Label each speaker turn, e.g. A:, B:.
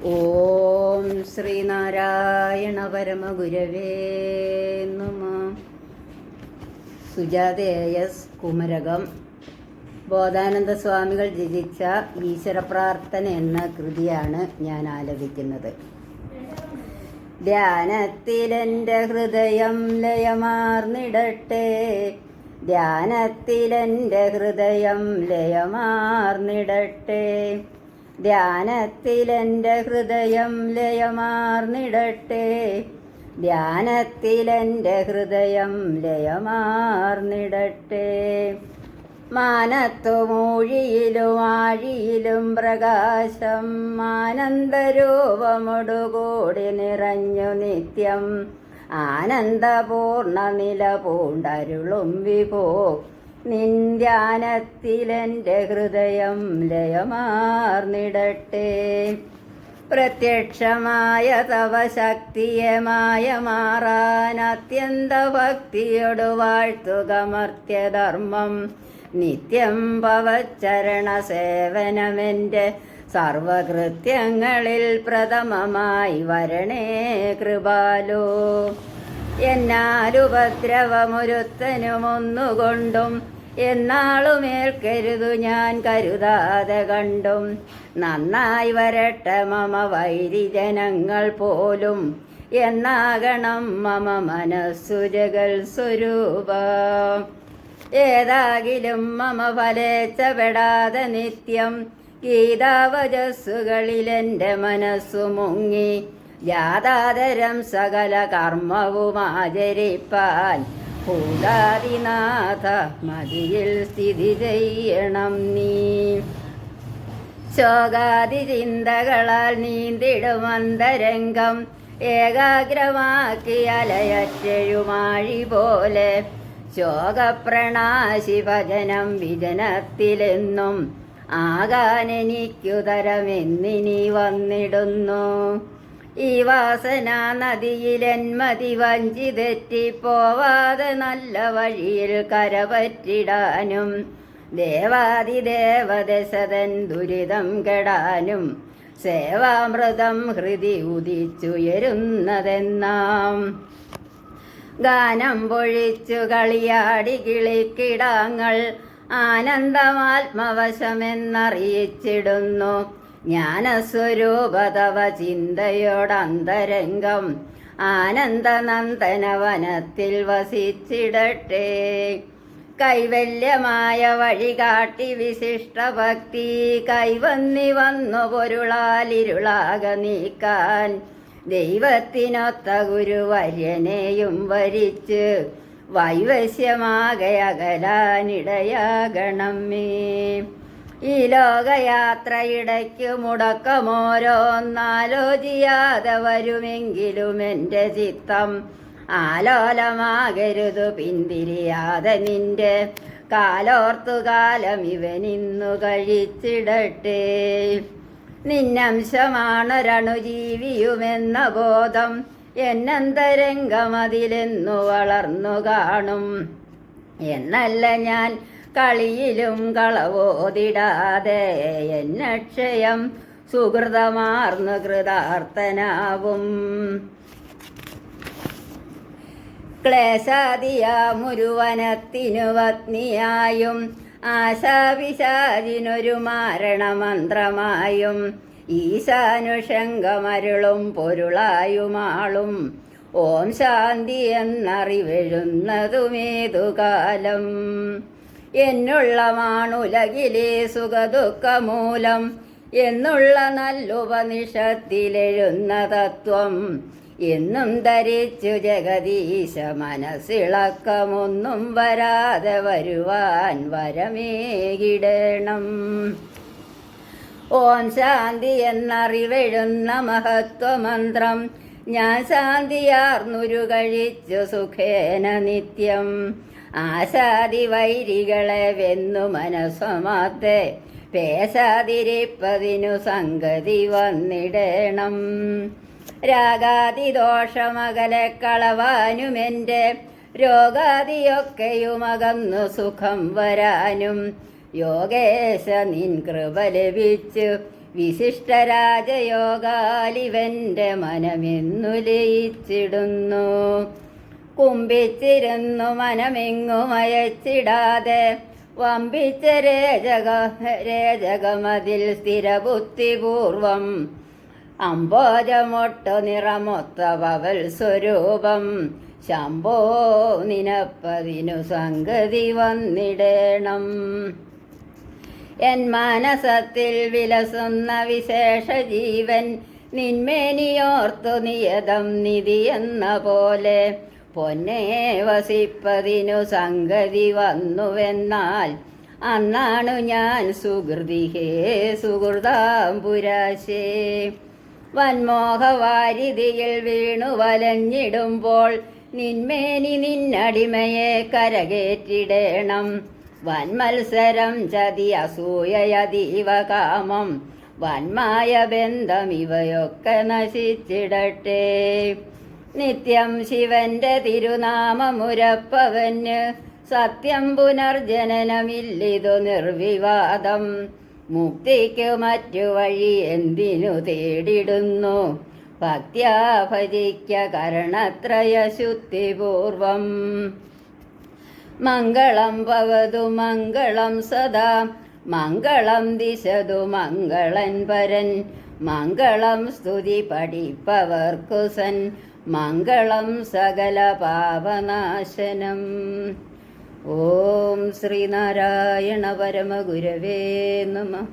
A: ഓം ശ്രീനാരായണ പരമഗുരവേ നമഃ. സുജാതേയസ് കുമരകം ബോധാനന്ദ സ്വാമികൾ രചിച്ച ഈശ്വരപ്രാർത്ഥന എന്ന കൃതിയാണ് ഞാൻ ആലപിക്കുന്നത്. ധ്യാനത്തിലെൻ്റെ ഹൃദയം ലയമാർന്നിടട്ടെ, ധ്യാനത്തിലെൻ്റെ ഹൃദയം ലയമാർന്നിടട്ടെ, ധ്യാനത്തിലെൻ്റെ ഹൃദയം ലയമാർന്നിടട്ടെ, ധ്യാനത്തിലെൻ്റെ ഹൃദയം ലയമാർന്നിടട്ടെ. മാനത്തുമൂഴിയിലും ആഴിയിലും പ്രകാശം ആനന്ദരൂപമൊടുകൂടി നിറഞ്ഞു നിത്യം ആനന്ദപൂർണ്ണ നില പൂണ്ടരുളും വിഭോ, നിൻ ധ്യാനത്തിലെൻ്റെ ഹൃദയം ലയമാർന്നിടട്ടെ. പ്രത്യക്ഷമായ തവ ശക്തിയെ മായമാറാൻ അത്യന്ത ഭക്തിയോടു വാഴ്ത്തുകമർത്യധർമ്മം, നിത്യം ഭവച്ചരണ സേവനമെൻ്റെ സർവകൃത്യങ്ങളിൽ പ്രഥമമായി വരണേ കൃപാലോ. എന്നാലുപദ്രവമൊരുത്തനുമൊന്നുകൊണ്ടും എന്നാളുമേൽക്കരുതു ഞാൻ കരുതാതെ കണ്ടും, നന്നായി വരട്ടെ മമ വൈരിജനങ്ങൾ പോലും എന്നാകണം മമ മനസ്സു ജഗൽ സ്വരൂപ. ഏതാകിലും മമ ഫലേച്ഛപ്പെടാതെ നിത്യം ഗീതാവചസ്സുകളിലെൻ്റെ മനസ്സു മുങ്ങി ജാതാതരം സകല കർമ്മവും ആചരിപ്പാൻ ഭൂതാദിനാഥ മതിയിൽ സ്ഥിതി ചെയ്യണം നീ. ശോകാദി ചിന്തകളാൽ നീന്തിടുമന്തരംഗം ഏകാഗ്രമാക്കി അലയറ്റെഴുമാഴി പോലെ ശോകപ്രണാശി ഭജനം വിജനത്തിലെന്നും ആകാനെനിക്കുതരമെന്നിനി വന്നിടുന്നു. ഈ വാസനാ നദിയിലെന്മതി വഞ്ചി തെറ്റിപ്പോവാതെ നല്ല വഴിയിൽ കരപറ്റിടാനും ദേവാദിദേവദശതൻ ദുരിതം കെടാനും സേവാമൃതം ഹൃദി ഉദിച്ചുയരുന്നതെന്നാം. ഗാനം പൊഴിച്ചു കളിയാടി കിളിക്കിടാങ്ങൾ ആനന്ദമാത്മവശമെന്നറിയിച്ചിടുന്നു. ജ്ഞാനസ്വരൂപതവ ചിന്തയോടന്തരംഗം ആനന്ദനന്ദനവനത്തിൽ വസിച്ചിടട്ടെ. കൈവല്യമായ വഴി കാട്ടി വിശിഷ്ടഭക്തി കൈവന്നി വന്നു പൊരുളാലിരുളാക നീക്കാൻ ദൈവത്തിനൊത്ത ഗുരുവര്യനെയും വരിച്ച് വൈവശ്യമാകെ അകലാനിടയാകണമേ. ഈ ലോകയാത്രയിടയ്ക്കു മുടക്കമോരോന്നാലോചിയാതെ വരുമെങ്കിലും എൻ്റെ ചിത്തം ആലോലമാകരുതു പിന്തിരിയാതെ നിന്റെ കാലോർത്തുകാലം ഇവനിന്നു കഴിച്ചിടട്ടെ. നിന്നംശമാണൊരണുജീവിയുമെന്ന ബോധം എന്നന്തരംഗമതിലെന്നു വളർന്നു കാണും. എന്നല്ല ഞാൻ കളിയിലും കളവോതിടാതെ എന്നക്ഷയം സുഹൃതമാർന്നു കൃതാർത്ഥനാവും. ക്ലേശാദിയാമുരുവനത്തിനു പത്നിയായും ആശാപിശാചിനൊരു മാരണമന്ത്രമായും ഈശാനുഷംഗമരുളും പൊരുളായുമാളും ഓം ശാന്തി എന്നറിവെഴുന്നതുമേതുകാലം. എന്നുള്ള മാണുലകിലെ സുഖദുഃഖമൂലം എന്നുള്ള നല്ലുപനിഷത്തിലെഴുന്ന തത്വം എന്നും ധരിച്ചു ജഗദീശ മനസ്സിളക്കമൊന്നും വരാതെ വരുവാൻ വരമേകിടണം. ഓം ശാന്തി എന്നറിവെഴുന്ന മഹത്വമന്ത്രം ഞാൻ ശാന്തിയാർന്നുരു കഴിച്ചു സുഖേന നിത്യം. ആശാദി വൈരികളെ വെന്നു മനസ്സമാത്തെ പേശാതിരിപ്പതിനു സംഗതി വന്നിടണം. രാഗാദിദോഷമകലെ കളവാനുമെൻ്റെ രോഗാദിയൊക്കെയുമകന്നു സുഖം വരാനും യോഗേശ നിൻ കൃപ ലഭിച്ചു വിശിഷ്ടരാജയോഗാലിവൻ്റെ മനമെന്നു ലയിച്ചിടുന്നു. കുമ്പിച്ചിരുന്നു മനമെങ്ങും അയച്ചിടാതെ വമ്പിച്ച രേചകമതിൽ സ്ഥിരബുദ്ധിപൂർവം അംബോജമൊട്ടു നിറമൊത്ത പവൽ സ്വരൂപം ശംഭോ നിനപ്പതിനു സംഗതി വന്നിടേണം. എൻ മനസത്തിൽ വിലസുന്ന വിശേഷ ജീവൻ നിന്മേനിയോർത്തു നിയതം നിധി എന്ന പോലെ പൊന്നേ വസിപ്പതിനു സംഗതി വന്നുവെന്നാൽ അന്നാണു ഞാൻ സുഹൃതി ഹേ സുഹൃതാംബുരാശേ. വന്മോഹവാരിധിയിൽ വീണു വലഞ്ഞിടുമ്പോൾ നിന്മേനി നിന്നടിമയെ കരകേറ്റിടേണം. വന്മത്സരം ചതി അസൂയയതീവ കാമം വന്മായ ബന്ധം ഇവയൊക്കെ നശിച്ചിടട്ടെ. നിത്യം ശിവന്റെ തിരുനാമമുരപ്പവന് സത്യം പുനർജനനമില്ലിതു നിർവിവാദം. മുക്തിക്കു മറ്റു വഴി എന്തിനു തേടിടുന്നു ഭക്ത്യാ ഭജിക്ക കരണത്രയശുദ്ധിപൂർവം. മംഗളം ഭവതു മംഗളം സദാ മംഗളം ദിശതു മംഗളൻ പരൻ. മംഗളം സ്തുതി പഠിപ്പവർക്കു സൻ മംഗളം സകല പാപനാശനം. ഓം ശ്രീനാരായണ പരമഗുരവേ നമഃ.